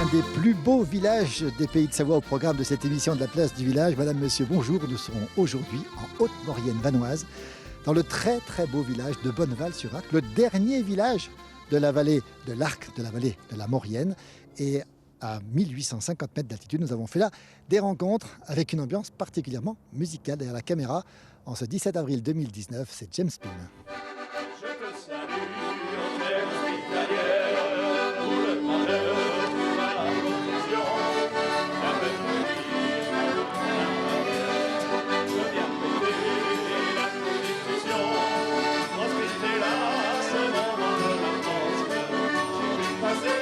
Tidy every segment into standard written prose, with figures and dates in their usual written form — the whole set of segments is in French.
L'un des plus beaux villages des Pays de Savoie au programme de cette émission de la place du village. Madame, monsieur, bonjour. Nous serons aujourd'hui en Haute-Maurienne vanoise, dans le très très beau village de Bonneval-sur-Arc, le dernier village de la vallée de l'Arc, de la vallée de la Maurienne. Et à 1850 mètres d'altitude, nous avons fait là des rencontres avec une ambiance particulièrement musicale. Derrière la caméra, en ce 17 avril 2019, c'est James Pin. Je te salue, en terre hospitalière, où le malheur trouve à la protection. La peine de vie, je viens fêter la Constitution. Hospiter là, ce moment de la France. J'ai vu passer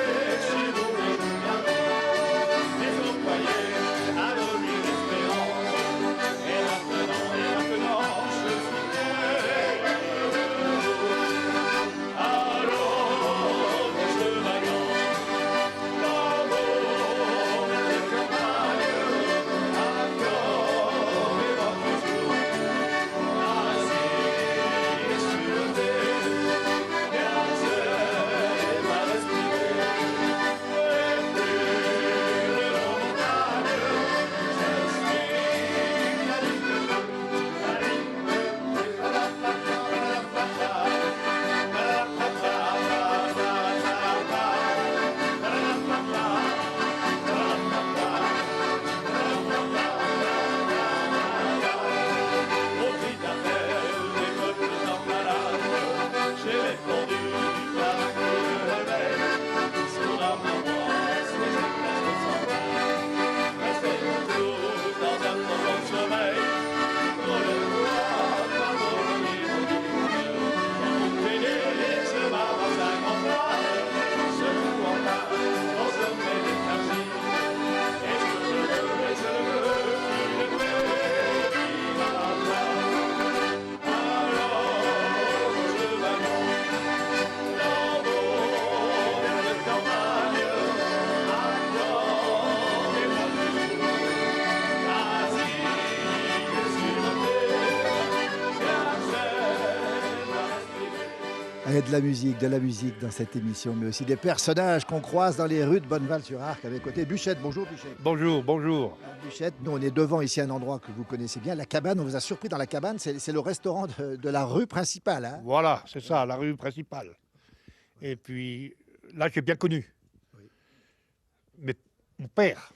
chez nous les jours derniers. Les employés abolir l'espérance. Et maintenant, je suis fier. Il y a de la musique dans cette émission, mais aussi des personnages qu'on croise dans les rues de Bonneval-sur-Arc avec côté Buchette. Bonjour Buchette. Bonjour, bonjour. Buchette, nous on est devant ici un endroit que vous connaissez bien, la cabane. On vous a surpris dans la cabane, c'est le restaurant de la rue principale. Hein. Voilà, c'est ça, la rue principale. Et puis, là, j'ai bien connu. Oui. Mais mon père,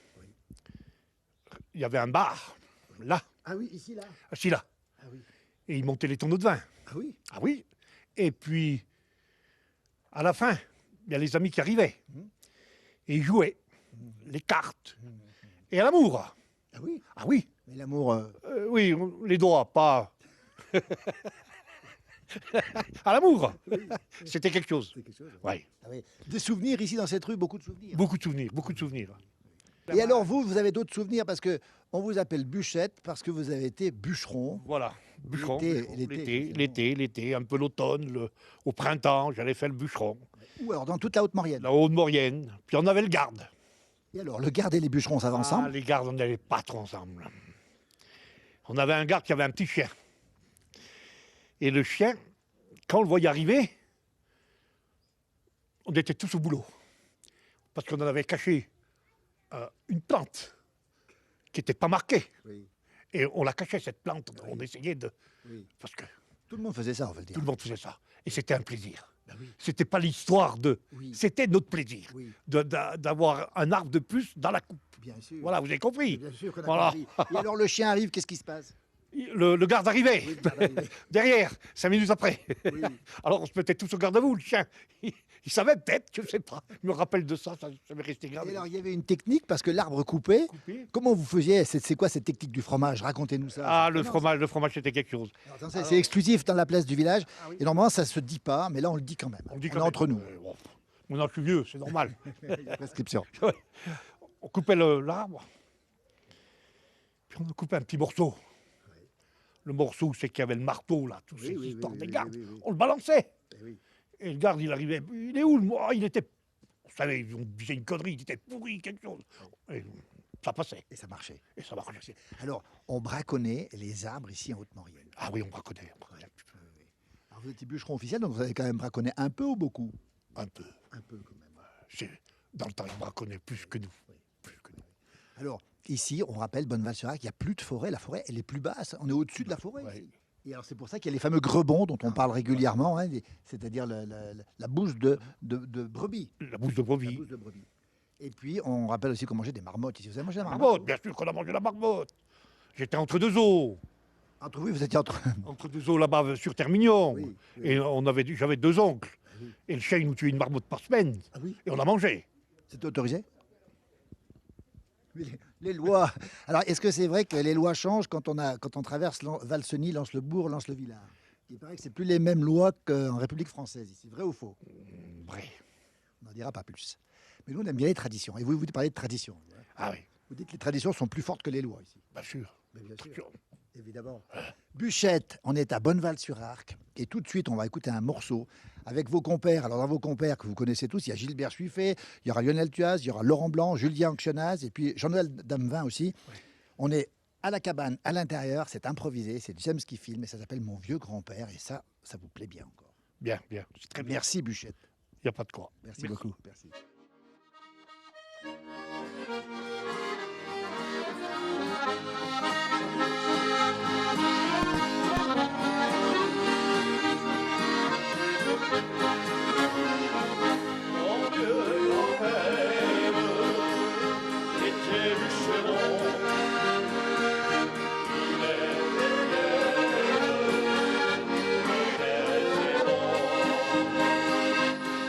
il y avait un bar, là, Ah oui, ici là. assis là. Ah oui. Et il montait les tonneaux de vin. Ah oui. Ah oui. Et puis, à la fin, il y a les amis qui arrivaient. Et ils jouaient les cartes. Et à l'amour. Ah oui. Ah oui. Mais l'amour. Oui, les doigts, pas... à l'amour. C'était quelque chose. C'est quelque chose. Oui. Ah oui. Des souvenirs ici dans cette rue, beaucoup de souvenirs. Beaucoup de souvenirs, beaucoup de souvenirs. Et alors vous avez d'autres souvenirs parce que on vous appelle Buchette parce que vous avez été bûcheron. Voilà, bûcheron. L'été, un peu l'automne, au printemps, j'allais faire le bûcheron. Ou alors dans toute la Haute-Maurienne. La Haute-Maurienne. Puis on avait le garde. Et alors le garde et les bûcherons, ça va ensemble? Les gardes, on n'allait pas trop ensemble. On avait un garde qui avait un petit chien. Et le chien, quand on le voyait arriver, on était tous au boulot. Parce qu'on en avait caché une plante qui n'était pas marquée. Oui. Et on la cachait, cette plante. On essayait de... Oui. Parce que Tout le monde faisait ça, on va le dire. tout le monde faisait ça. Et c'était un plaisir. Ben oui. C'était pas l'histoire de... Oui. C'était notre plaisir Oui. d'avoir un arbre de plus dans la coupe. Bien sûr. Voilà, vous avez compris. Bien sûr qu'on a Voilà. compris. Et alors le chien arrive, qu'est-ce qui se passe? Le garde arrivait. Oui, le garde arrivait. Derrière, 5 minutes après. Oui. Alors on se mettait tous au garde à vous, le chien. Il savait peut-être, je ne sais pas. Je me rappelle de ça, ça m'est resté grave. Et alors il y avait une technique parce que l'arbre coupé. Coupé. Comment vous faisiez? C'est quoi cette technique du fromage? Racontez-nous ça. Ah, C'est comment, le fromage c'était quelque chose. ça? Alors, attends, c'est exclusif dans la place du village. Ah oui. Et normalement ça se dit pas, mais là on le dit quand même. On le dit est quand même. entre nous. Bon, maintenant je suis vieux, c'est normal. Il y a prescription. On coupait l'arbre, puis on coupait un petit morceau. Le morceau, c'est qu'il y avait le marteau, là, tous ces histoires des gardes. oui. On le balançait. Eh oui. Et le garde, il arrivait. Il est où le... Il était... On savait, on disait une connerie, il était pourri, quelque chose. Et ça passait. Et ça marchait. Et ça marchait. Alors, on braconnait les arbres ici en Haute-Maurienne. Ah oui, on braconnait. Alors, vous étiez bûcheron officiel, donc vous avez quand même braconné un peu ou beaucoup? Un peu. Un peu quand même. C'est Dans le Tarn-et-Garonne, connaît plus que nous. Plus que nous. Alors, ici, on rappelle, Bonneval-sur-Arc, il n'y a plus de forêt. La forêt, elle est plus basse. On est au-dessus de la forêt. Ouais. Ici. Et alors, c'est pour ça qu'il y a les fameux grebons dont on parle régulièrement, hein, c'est-à-dire la bouche de brebis. La bouche de La brebis. bouche de brebis. Et puis, on rappelle aussi qu'on mangeait des marmottes ici. Vous avez mangé la marmotte? Marmotte, bien sûr qu'on a mangé la marmotte. J'étais entre deux eaux. Entre vous étiez entre... Entre deux eaux là-bas sur Termignon. Oui, oui. Et j'avais deux oncles. Oui. Et le chien, il nous tuait une marmotte par semaine. Ah oui, Et on la mangeait. c'était autorisé? Oui, les lois. Alors, est-ce que c'est vrai que les lois changent quand on traverse Valseny, Lens-le-Bourg, Lens-le-Villard? Il paraît que c'est plus les mêmes lois qu'en République française ici. Vrai ou faux? Vrai. On n'en dira pas plus. Mais nous, on aime bien les traditions. Et vous parlez de traditions. Ah oui, Vous dites que les traditions sont plus fortes que les lois ici. bien sûr. Mais bien sûr, Bien sûr. évidemment. Bûchette, on est à Bonneval-sur-Arc. Et tout de suite, on va écouter un morceau avec vos compères. Alors, dans vos compères que vous connaissez tous, il y a Gilbert Suiffet, il y aura Lionel Tuaz, il y aura Laurent Blanc, Julien Anxionaz et puis Jean-Noël Damevin aussi. On est à la cabane, à l'intérieur, c'est improvisé, c'est James qui filme et ça s'appelle Mon vieux grand-père. Et ça vous plaît bien encore. Bien, bien. C'est très bien. Merci Bûchette. Il n'y a pas de quoi. Merci beaucoup. Merci. Mon vieux grand-père était bûcheron. Il était bon.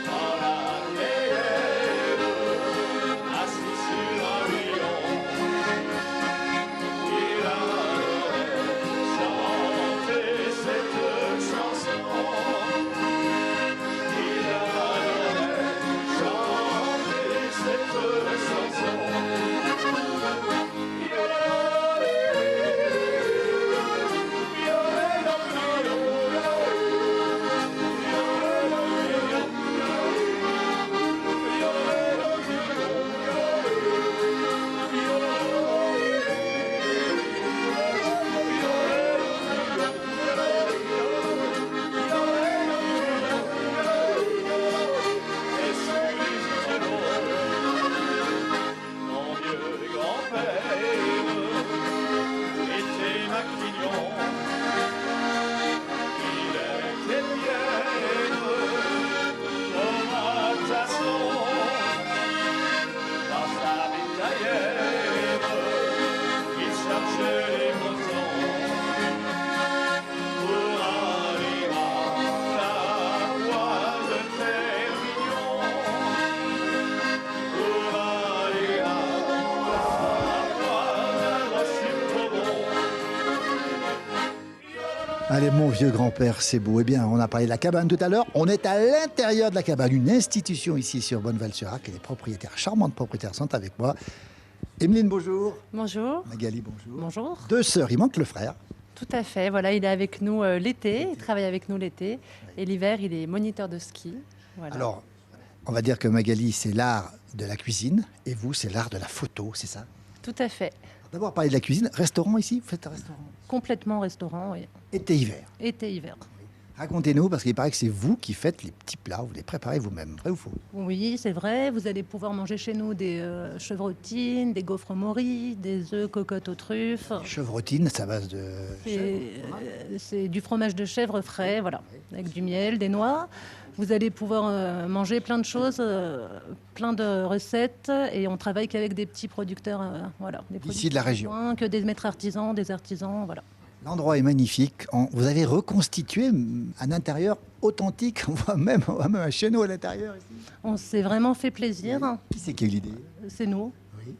Dans la théière, assis sur un lion, il adorait chanter cette chanson. Il adorait chanter cette chanson. Mon vieux grand-père était maquignon. Il était fier comme un tasson. Dans sa bétaillère, il cherchait les moutons pour aller à la voie de Termignon. Pour aller à la voie de Rochefort. Allez, mon vieux grand-père, c'est beau. Eh bien, on a parlé de la cabane tout à l'heure. On est à l'intérieur de la cabane, une institution ici sur Bonneval-sur-Arc. Et les propriétaires, charmantes propriétaires, sont avec moi. Emeline, bonjour. Bonjour. Magali, bonjour. Bonjour. Deux sœurs, il manque le frère. Tout à fait. Voilà, il est avec nous l'été. Il travaille avec nous l'été. Et l'hiver, il est moniteur de ski. Voilà. Alors, on va dire que Magali, c'est l'art de la cuisine. Et vous, c'est l'art de la photo, c'est ça? Tout à fait. D'abord, parler de la cuisine. Restaurant ici, vous faites un restaurant? Complètement restaurant, oui. Été-hiver. Été-hiver. Racontez-nous, parce qu'il paraît que c'est vous qui faites les petits plats, vous les préparez vous-même. Vrai ou faux? Oui, c'est vrai. Vous allez pouvoir manger chez nous des chevrotines, des gaufres moris, des œufs cocottes aux truffes. Chevrotine, c'est à base de... C'est du fromage de chèvre frais, voilà, avec du miel, des noix. Vous allez pouvoir manger plein de choses, plein de recettes, et on travaille qu'avec des petits producteurs, voilà, des Ici de la région. producteurs, que des maîtres artisans, des artisans, voilà. L'endroit est magnifique. Vous avez reconstitué un intérieur authentique. On voit même un chéneau à l'intérieur ici. On s'est vraiment fait plaisir. Qui c'est qui a eu l'idée? C'est nous. Oui.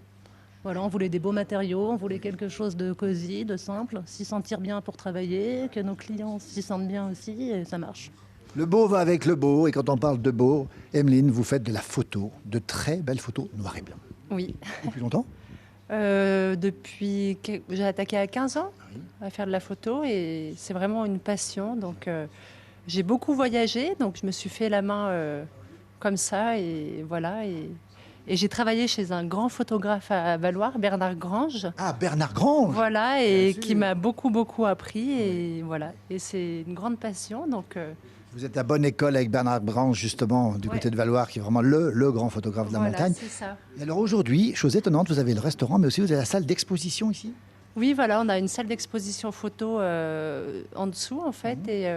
Voilà, on voulait des beaux matériaux, on voulait quelque chose de cosy, de simple, s'y sentir bien pour travailler, que nos clients s'y sentent bien aussi, et ça marche. Le beau va avec le beau. Et quand on parle de beau, Emeline, vous faites de la photo, de très belles photos noir et blanc. Oui. Depuis longtemps? Depuis que j'ai attaqué à 15 ans à faire de la photo et c'est vraiment une passion. Donc j'ai beaucoup voyagé, donc je me suis fait la main comme ça et voilà. Et j'ai travaillé chez un grand photographe à Valoir, Bernard Grange. Ah, Bernard Grange. Voilà, Bien et sûr. qui m'a beaucoup appris et voilà. Et c'est une grande passion, donc Vous êtes à bonne école avec Bernard Branche, justement, du côté de Valloire, qui est vraiment le grand photographe de la Voilà, montagne. c'est ça. Et alors aujourd'hui, chose étonnante, vous avez le restaurant, mais aussi vous avez la salle d'exposition ici. Oui, voilà, on a une salle d'exposition photo en dessous, en fait. Et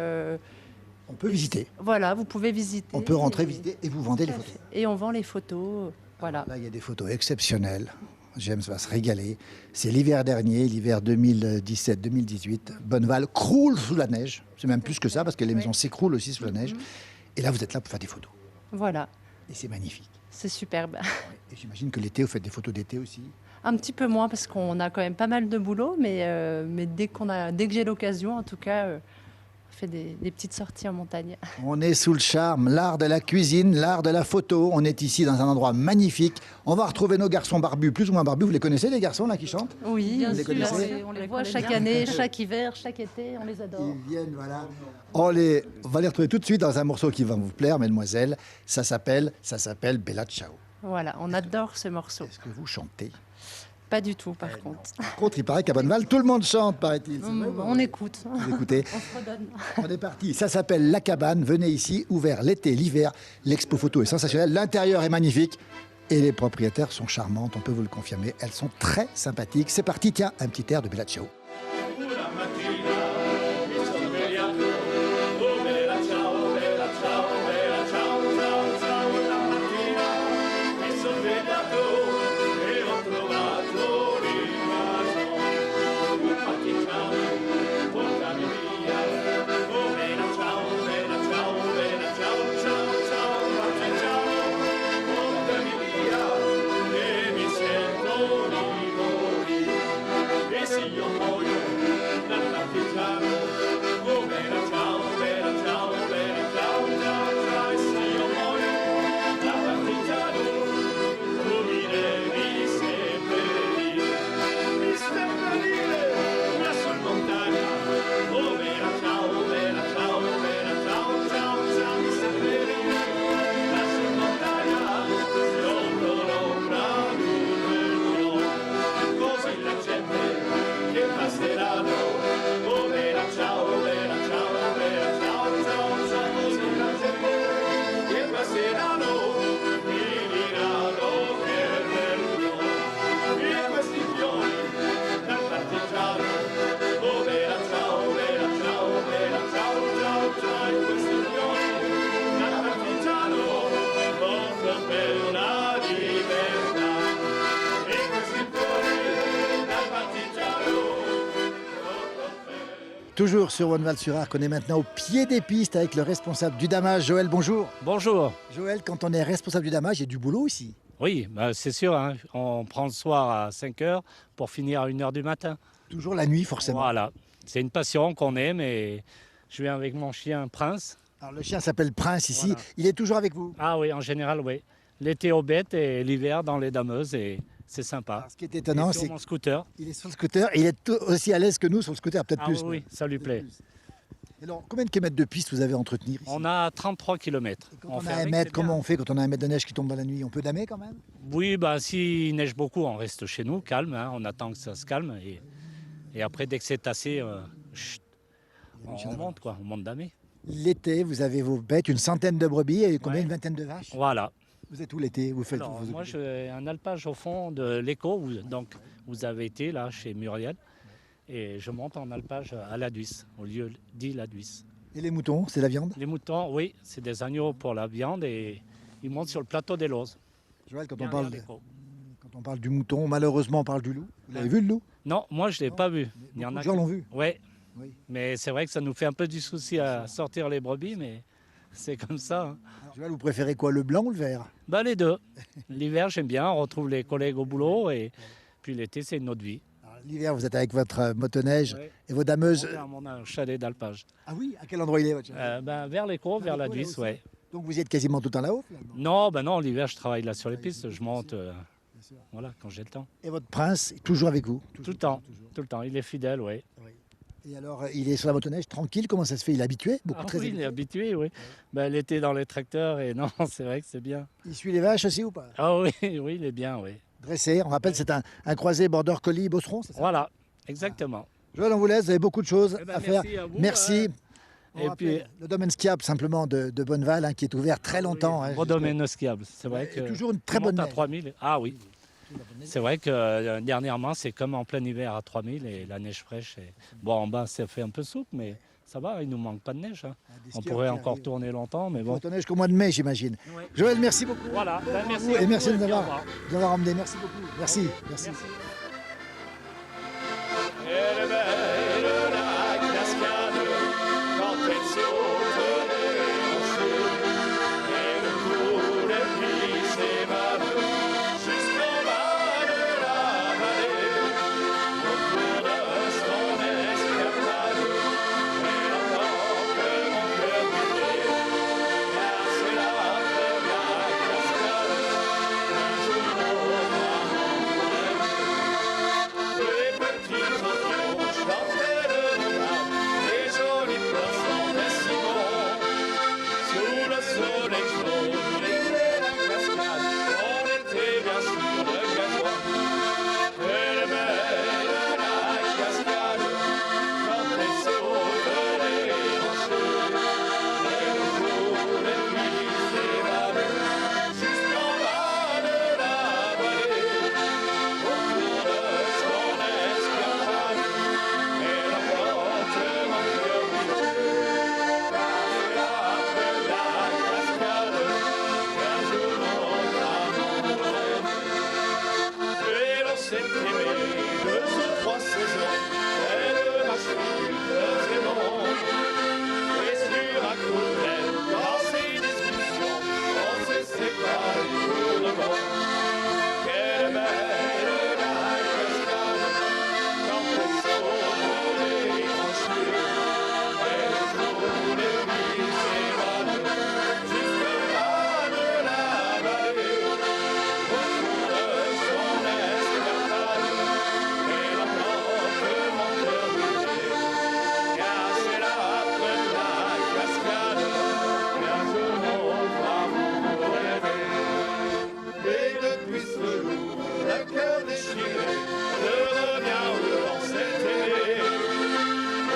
On peut visiter. voilà, vous pouvez visiter. On peut rentrer, et- visiter et vous vendez les Tout à photos. fait. Et on vend les photos. Voilà. Là, il y a des photos exceptionnelles. James va se régaler. C'est l'hiver dernier, l'hiver 2017-2018. Bonneval croule sous la neige. C'est même plus que ça, parce que les maisons s'écroulent aussi sous la neige. Et là, vous êtes là pour faire des photos. Voilà, Et c'est magnifique. c'est superbe. Et j'imagine que l'été, vous faites des photos d'été aussi. Un petit peu moins parce qu'on a quand même pas mal de boulot, mais dès que j'ai l'occasion, en tout cas, on fait des petites sorties en montagne. On est sous le charme, l'art de la cuisine, l'art de la photo. On est ici dans un endroit magnifique. On va retrouver nos garçons barbus, plus ou moins barbus. Vous les connaissez, les garçons là qui chantent? Oui, Vous les connaissez? on les voit chaque année, chaque hiver, chaque été, on les adore. Ils viennent, voilà. On va les retrouver tout de suite dans un morceau qui va vous plaire, mesdemoiselles. Ça s'appelle Bella Ciao. Voilà, on adore ce morceau. Est-ce que vous chantez? Pas du tout, par contre. Par contre, il paraît qu'à Bonneval, tout le monde chante, paraît-il. C'est vrai, On écoute, vous écoutez. on se redonne. On est parti. Ça s'appelle La Cabane. Venez ici, ouvert l'été, l'hiver. L'expo photo est sensationnelle. L'intérieur est magnifique. Et les propriétaires sont charmantes, on peut vous le confirmer. Elles sont très sympathiques. C'est parti, tiens, un petit air de Bella Ciao. Una mattina mi sono svegliato, oh bella ciao, bella ciao, bella ciao, ciao, ciao. Una mattina mi sono svegliato e ho trovato l'invasor. Un partigiano, portami via, oh bella ciao, bella ciao, bella ciao, ciao, ciao. Partigiano, portami via, e mi sento di morire. E se io muoio dal partigiano, oh bella ciao, bella ciao, bella ciao, ciao, ciao. E se io muoio dal partigiano, tu mi devi seppellire, lassù in montagna, oh bella ciao, bella ciao, bella ciao, ciao, ciao. Mi seppellire lassù in montagna, sotto l'ombra di un mio, così la gente che passeranno, oh bella ciao, bella ciao, bella ciao, ciao, ciao, così la gente che passeranno mi diranno che è bello, e questi fiori dal partigiano, oh bella ciao, bella ciao, bella ciao, ciao, ciao, e questi fiori dal partigiano portano per la libertà, e questi fiori dal partigiano. Toujours sur Bonneval-sur-Arc, on est maintenant au pied des pistes avec le responsable du damage, Joël. Bonjour. Bonjour. Joël, quand on est responsable du damage, il y a du boulot ici. Oui, bah, c'est sûr, hein, on prend le soir à 5 heures pour finir à 1 heure du matin. Toujours la nuit, forcément. Voilà, c'est une passion qu'on aime et je viens avec mon chien Prince. Alors, le chien s'appelle Prince ici. Voilà. Il est toujours avec vous. Ah oui, en général, oui. L'été aux bêtes et l'hiver dans les dameuses et c'est sympa. Alors, ce qui est Et étonnant, sur c'est mon scooter. qu'il est sur le scooter et il est aussi à l'aise que nous sur le scooter, peut-être Ah plus. oui, ça lui plaît. Et alors, combien de kilomètres de piste vous avez à entretenir ici? On a 33 km. Quand on a un mètre, comment on fait quand on a un mètre de neige qui tombe dans la nuit? On peut damer quand même? Oui, bah, s'il neige beaucoup, on reste chez nous, calme. Hein, on attend que ça se calme. Et après, dès que c'est assez, chut, on monte, quoi. On monte damé. L'été, vous avez vos bêtes, une centaine de brebis et combien? Ouais. Une vingtaine de vaches? Voilà. Vous êtes où l'été? Vous faites Alors, vous moi, occupez- j'ai un alpage au fond de l'écho, donc vous avez été là chez Muriel, et je monte en alpage à la Duisse, au lieu dit la Duisse. Et les moutons, c'est la viande? Les moutons, oui, c'est des agneaux pour la viande et ils montent sur le plateau des Lozes. Joël, quand on, derrière parle l'écho. quand on parle du mouton, malheureusement, on parle du loup. Vous l'avez vu le loup? Non, moi je ne l'ai pas vu. Il y en Beaucoup a de gens l'ont vu. Ouais. Oui. Mais c'est vrai que ça nous fait un peu du souci à sortir les brebis, mais c'est comme ça. Hein. Alors, Joël, vous préférez quoi, le blanc ou le vert? Bah, les deux. L'hiver, j'aime bien, on retrouve les collègues au boulot et puis l'été, c'est une autre vie. Alors, l'hiver, vous êtes avec votre motoneige Ouais. et vos dameuses. On a un chalet d'alpage. Ah oui, à quel endroit il est votre chalet? Vers l'écho, vers la l'écho, là Duisse, aussi. ouais. Donc vous y êtes quasiment tout le temps là-haut finalement. Non, non, l'hiver, je travaille là sur les pistes, je monte, voilà, quand j'ai le temps. Et votre prince est toujours avec vous? Tout le temps, tout le temps, il est fidèle, oui. Et alors, il est sur la motoneige tranquille, comment ça se fait? Il est habitué? Beaucoup Ah très oui, il est habitué. habitué, oui. L'été dans les tracteurs, et non, c'est vrai que c'est bien. Il suit les vaches aussi ou pas? Ah oui, oui, il est bien, oui. Dressé, on rappelle, c'est un croisé border collie Beauceron, c'est ça? Voilà, exactement. Joël, on vous laisse, vous avez beaucoup de choses Eh ben, à faire. merci à vous, Merci. Et puis, le domaine skiable simplement de Bonneval, hein, qui est ouvert très longtemps. Hein, gros domaine skiable. C'est vrai et que toujours une très bonne à neige. 3000. Ah oui. C'est vrai que dernièrement, c'est comme en plein hiver à 3000 et la neige fraîche. Bon, en bas, ça fait un peu souple, mais ça va, il nous manque pas de neige. Hein. Des On skieurs pourrait qui encore arrivent. tourner longtemps, mais Il bon. faut neige qu'au mois de mai, j'imagine. Ouais. Joël, merci beaucoup. Voilà, ben, merci. Et à merci vous, de nous puis au avoir, revoir. emmené. Merci beaucoup. Merci. Merci. Elle est belle la cascade quand elle saute les rochers. Elle coule et puis s'évade jusqu'en bas de la vallée. Autour de son escapade, elle emporte mon cœur brisé. Car c'est la première cascade qu'un jour n'aura les petits oignons chantaient le roman, les jolis poissons des cimons. Sous le soleil chaud, brillait la cascade, on était bien sûr de gazon. Elle est belle la cascade, quand elle saute les rochers. Elle coule et puis s'évade, jusqu'en bas de la vallée. Autour de son escapade, elle emporte mon cœur brisé. Car c'est la cascade qu'un jour n'aura et l'on s'est aimé 2 ou 3 saisons, elle m'a suivi, faisait bon. Et sur un coup de tête, dans ses discussions, on s'est séparés pour de bon. Quelle belle la cascade, quand elle saute les rochers. Elle coule et puis s'évade, jusqu'en bas de la vallée. Autour de son escapade, elle emporte mon cœur brisé. Car c'est la première cascade qu'un jour n'aura rêvé. Et depuis ce jour, le cœur déchiré, je reviens où l'on s'est aimé.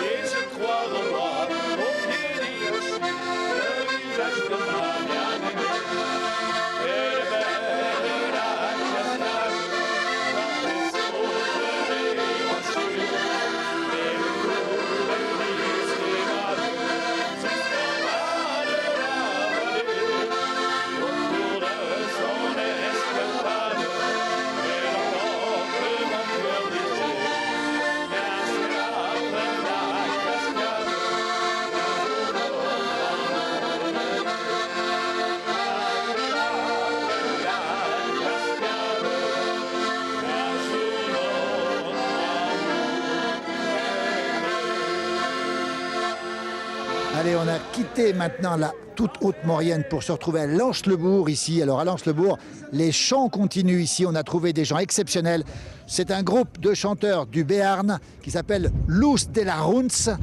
Et je crois revoir au pied d'Hiroshi le visage de ma bien-aimée. Elle est belle la cascade, quand elle saute les rochers. Elle coule et puis s'évade, jusqu'en bas de la vallée. Autour de son escapade, elle emporte mon cœur brisé. Car c'est la première cascade qu'un jour n'aura Allez, on a quitté maintenant la toute haute Maurienne pour se retrouver à Lanches-le-Bourg ici. Alors à Lanches-le-Bourg, les chants continuent ici. On a trouvé des gens exceptionnels. C'est un groupe de chanteurs du Béarn qui s'appelle Luz de la Runz.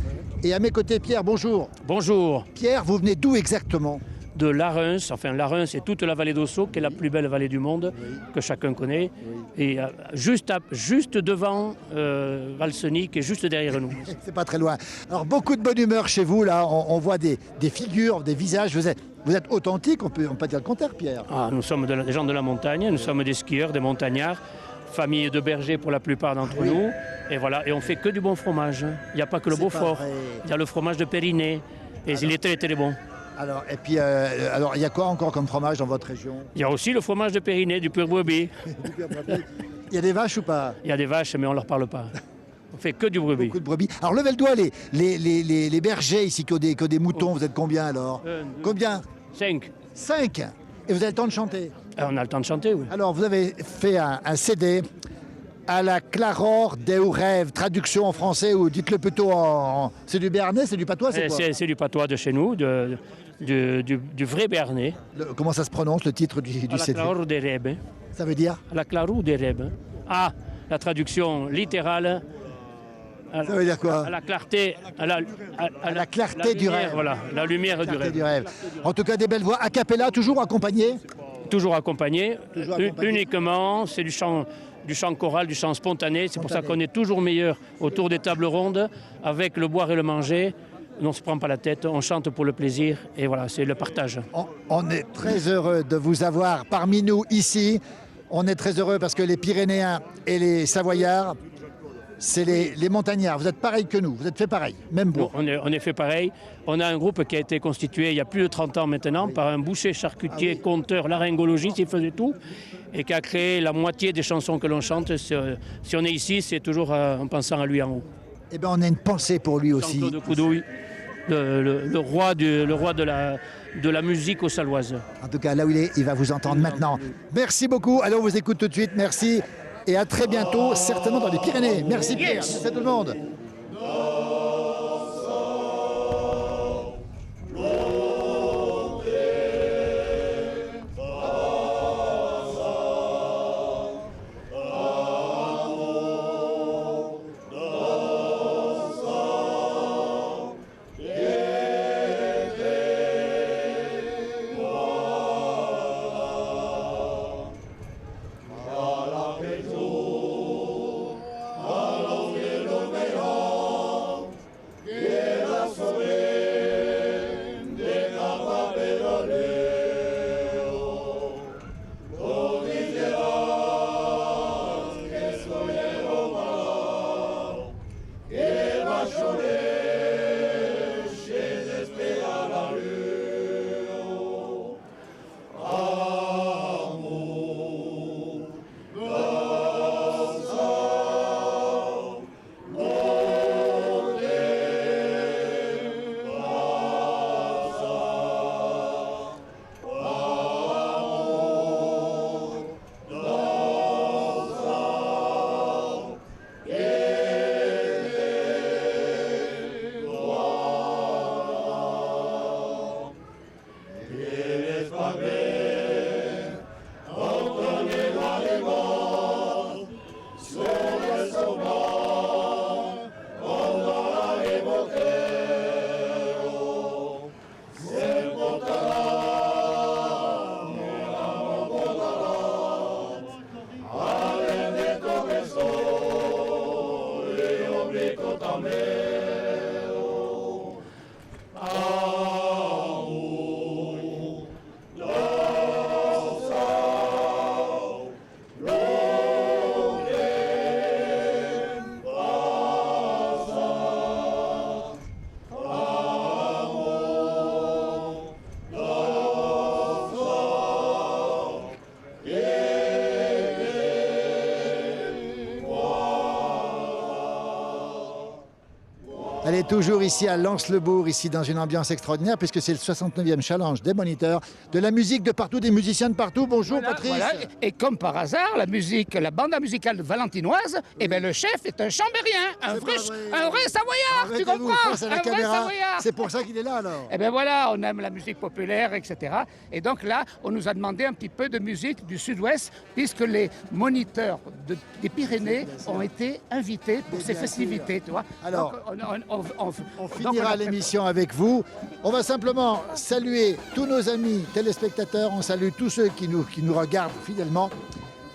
Et à mes côtés, Pierre, bonjour. Bonjour, Pierre, vous venez d'où exactement? de Larens, enfin Larens c'est toute la vallée d'Ossau qui est la plus belle vallée du monde que chacun connaît et juste devant Valsenic et juste derrière nous. C'est pas très loin. Alors beaucoup de bonne humeur chez vous là. On voit des figures, des visages. Vous êtes authentique, on peut dire le contraire, Pierre. Ah, nous sommes des gens de la montagne, nous sommes des skieurs, des montagnards, famille de bergers pour la plupart d'entre nous et voilà, et on fait que du bon fromage. Il n'y a pas que le C'est Beaufort, pas vrai. il y a le fromage de Périnée et il est très très bon. Alors, et puis, il y a quoi encore comme fromage dans votre région? Il y a aussi le fromage de Périnée, du pur brebis. Il y a des vaches ou pas? Il y a des vaches mais on ne leur parle pas. On fait que du brebis. Beaucoup de brebis. Alors, levez le doigt, les bergers ici qui ont des moutons, vous êtes combien alors? Combien? 5. 5. Et vous avez le temps de chanter? On a le temps de chanter, oui. Alors, vous avez fait un CD à la claror des rêves, traduction en français ou dites-le plutôt c'est du béarnais, c'est du patois, c'est quoi? C'est du patois de chez nous, du vrai béarnais. Comment ça se prononce le titre du À la CD? clarou des rêves. Ça veut dire? À la clarou des rêves. Ah, la traduction littérale. Ça veut dire quoi? À la clarté, à la clarté du lumière, rêve. Voilà, la lumière du Clarté rêve. du rêve. En tout cas, des belles voix. A cappella, toujours accompagné? Toujours accompagné. Toujours accompagné. Uniquement, c'est du chant choral, du chant spontané. C'est pour ça qu'on est toujours meilleur autour des tables rondes, avec le boire et le manger, on ne se prend pas la tête, on chante pour le plaisir et voilà, c'est le partage. On est très heureux de vous avoir parmi nous ici. On est très heureux parce que les Pyrénéens et les Savoyards, c'est les montagnards. Vous êtes pareil que nous, vous êtes fait pareil, même bois. On est fait pareil. On a un groupe qui a été constitué il y a plus de 30 ans maintenant par un boucher, charcutier, conteur, laryngologiste, il faisait tout, et qui a créé la moitié des chansons que l'on chante. Si on est ici, c'est toujours en pensant à lui en haut. Eh bien, on a une pensée pour lui aussi. Jean-Claude Coudouille, le roi de la musique aux Saloises. En tout cas, là où il est, il va vous entendre maintenant. Merci beaucoup. Alors, on vous écoute tout de suite. Merci. Et à très bientôt, certainement dans les Pyrénées. Merci Pierre. Merci à tout le monde. Elle est toujours ici à Lens-le-Bourg, ici dans une ambiance extraordinaire, puisque c'est le 69e challenge des moniteurs, de la musique de partout, des musiciens de partout. Bonjour Patrice. Voilà. Et comme par hasard, la bande musicale valentinoise, eh ben, le chef est un chambérien, un vrai Savoyard, tu comprends? C'est la Un caméra. vrai Savoyard. C'est pour ça qu'il est là alors. Eh bien voilà, on aime la musique populaire, etc. Et donc là, on nous a demandé un petit peu de musique du sud-ouest, puisque les moniteurs des Pyrénées ont été invités pour ces festivités, tu vois. Alors, Donc, on finira l'émission avec vous. On va simplement saluer tous nos amis téléspectateurs. On salue tous ceux qui nous regardent fidèlement.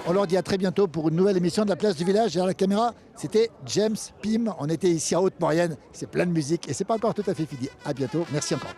On leur dit à très bientôt pour une nouvelle émission de la place du village. Derrière la caméra, c'était James Pym. On était ici à Haute-Maurienne. C'est plein de musique et c'est pas encore tout à fait fini. À bientôt. Merci encore.